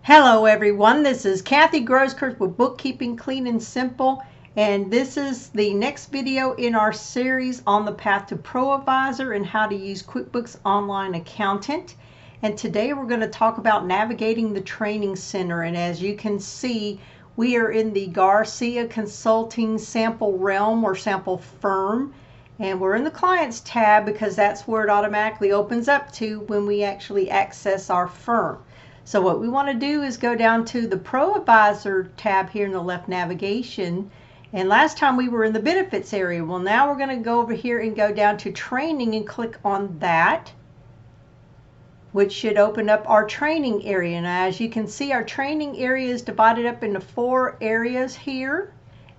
Hello everyone, this is Kathy Grosskirk with Bookkeeping Clean and Simple, and this is the next video in our series on the path to ProAdvisor and how to use QuickBooks Online Accountant. And today we're going to talk about navigating the training center, and as you can see, we are in the Garcia Consulting sample realm or sample firm, and we're in the Clients tab because that's where it automatically opens up to when we actually access our firm. So what we want to do is go down to the ProAdvisor tab here in the left navigation. And last time we were in the benefits area. Well, now we're going to go over here and go down to training and click on that, which should open up our training area. Now, as you can see, our training area is divided up into 4 areas here,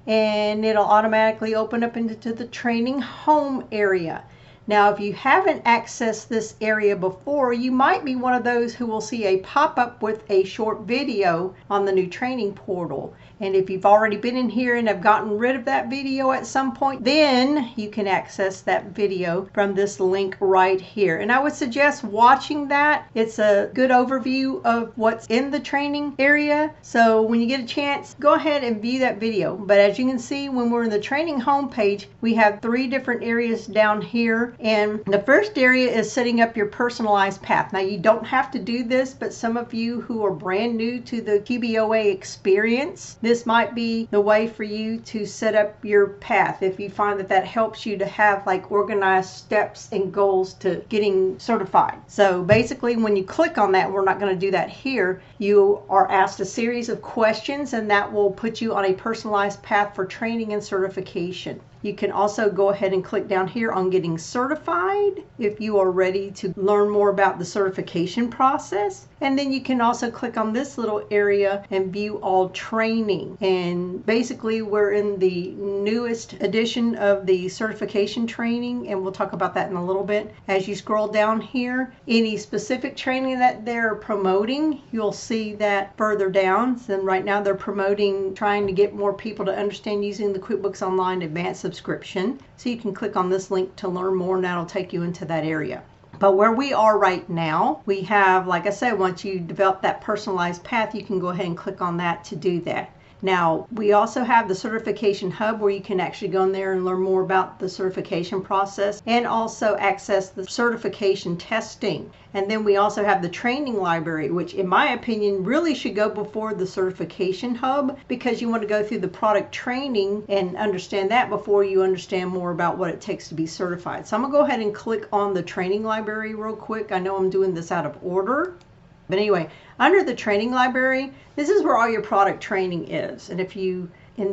and it'll automatically open up into the training home area. Now, if you haven't accessed this area before, you might be one of those who will see a pop-up with a short video on the new training portal. And if you've already been in here and have gotten rid of that video at some point, then you can access that video from this link right here. And I would suggest watching that. It's a good overview of what's in the training area. So when you get a chance, go ahead and view that video. But as you can see, when we're in the training homepage, we have 3 different areas down here. And the first area is setting up your personalized path. Now, you don't have to do this, but some of you who are brand new to the QBOA experience, this might be the way for you to set up your path if you find that that helps you to have like organized steps and goals to getting certified. So basically, when you click on that, we're not going to do that here, you are asked a series of questions, and that will put you on a personalized path for training and certification. You can also go ahead and click down here on getting certified if you are ready to learn more about the certification process. And then you can also click on this little area and view all training. And basically, we're in the newest edition of the certification training, and we'll talk about that in a little bit. As you scroll down here, any specific training that they're promoting, you'll see that further down. So right now they're promoting trying to get more people to understand using the QuickBooks Online Advanced subscription. So you can click on this link to learn more, and that'll take you into that area. But where we are right now, we have, like I said, once you develop that personalized path, you can go ahead and click on that to do that. Now, we also have the certification hub where you can actually go in there and learn more about the certification process and also access the certification testing. And then we also have the training library, which in my opinion really should go before the certification hub, because you want to go through the product training and understand that before you understand more about what it takes to be certified. So I'm going to go ahead and click on the training library real quick. I know I'm doing this out of order. But anyway, under the training library, this is where all your product training is. And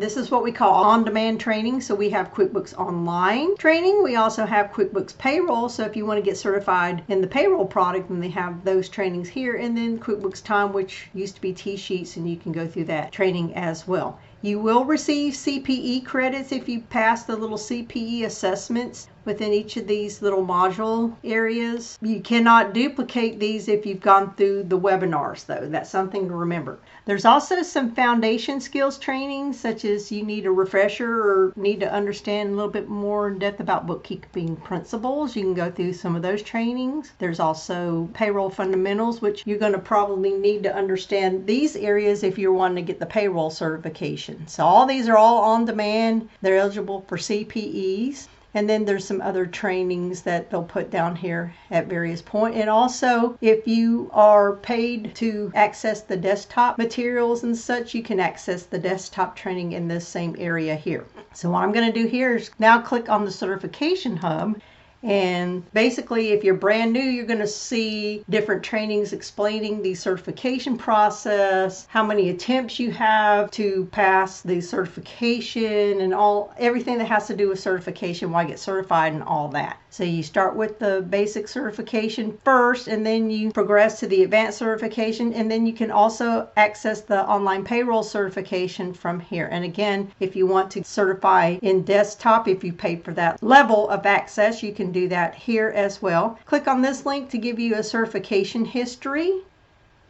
this is what we call on-demand training. So we have QuickBooks Online training. We also have QuickBooks Payroll. So if you want to get certified in the payroll product, then they have those trainings here. And then QuickBooks Time, which used to be T-Sheets, and you can go through that training as well. You will receive CPE credits if you pass the little CPE assessments within each of these little module areas. You cannot duplicate these if you've gone through the webinars, though. That's something to remember. There's also some foundation skills training, such as you need a refresher or need to understand a little bit more in depth about bookkeeping principles. You can go through some of those trainings. There's also payroll fundamentals, which you're going to probably need to understand these areas if you're wanting to get the payroll certification. So all these are all on demand. They're eligible for CPEs. And then there's some other trainings that they'll put down here at various points. And also, if you are paid to access the desktop materials and such, you can access the desktop training in this same area here. So what I'm going to do here is now click on the certification hub. And basically, if you're brand new, you're going to see different trainings explaining the certification process, how many attempts you have to pass the certification, and everything that has to do with certification, why get certified and all that. So you start with the basic certification first, and then you progress to the advanced certification, and then you can also access the online payroll certification from here. And again, if you want to certify in desktop, if you pay for that level of access, you can do that here as well. Click on this link to give you a certification history,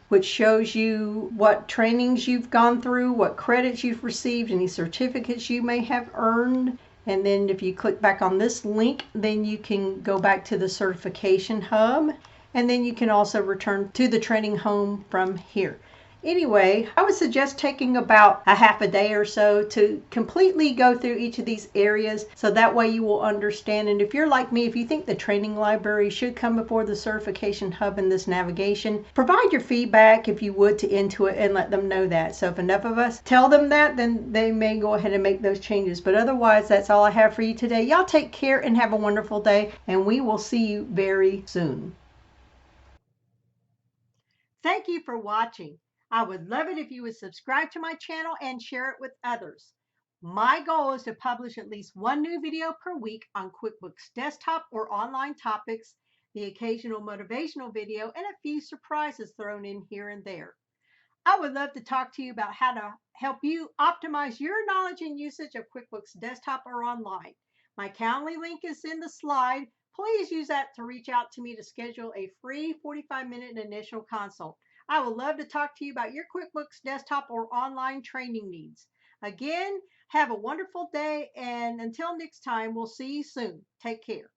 which shows you what trainings you've gone through, what credits you've received, any certificates you may have earned. And then if you click back on this link, then you can go back to the certification hub, and then you can also return to the training home from here. Anyway, I would suggest taking about a half a day or so to completely go through each of these areas so that way you will understand. And if you're like me, if you think the training library should come before the certification hub in this navigation, provide your feedback if you would to Intuit and let them know that. So if enough of us tell them that, then they may go ahead and make those changes. But otherwise, that's all I have for you today. Y'all take care and have a wonderful day, and we will see you very soon. Thank you for watching. I would love it if you would subscribe to my channel and share it with others. My goal is to publish at least one new video per week on QuickBooks Desktop or online topics, the occasional motivational video, and a few surprises thrown in here and there. I would love to talk to you about how to help you optimize your knowledge and usage of QuickBooks Desktop or online. My Calendly link is in the slide. Please use that to reach out to me to schedule a free 45-minute initial consult. I would love to talk to you about your QuickBooks Desktop or online training needs. Again, have a wonderful day, and until next time, we'll see you soon. Take care.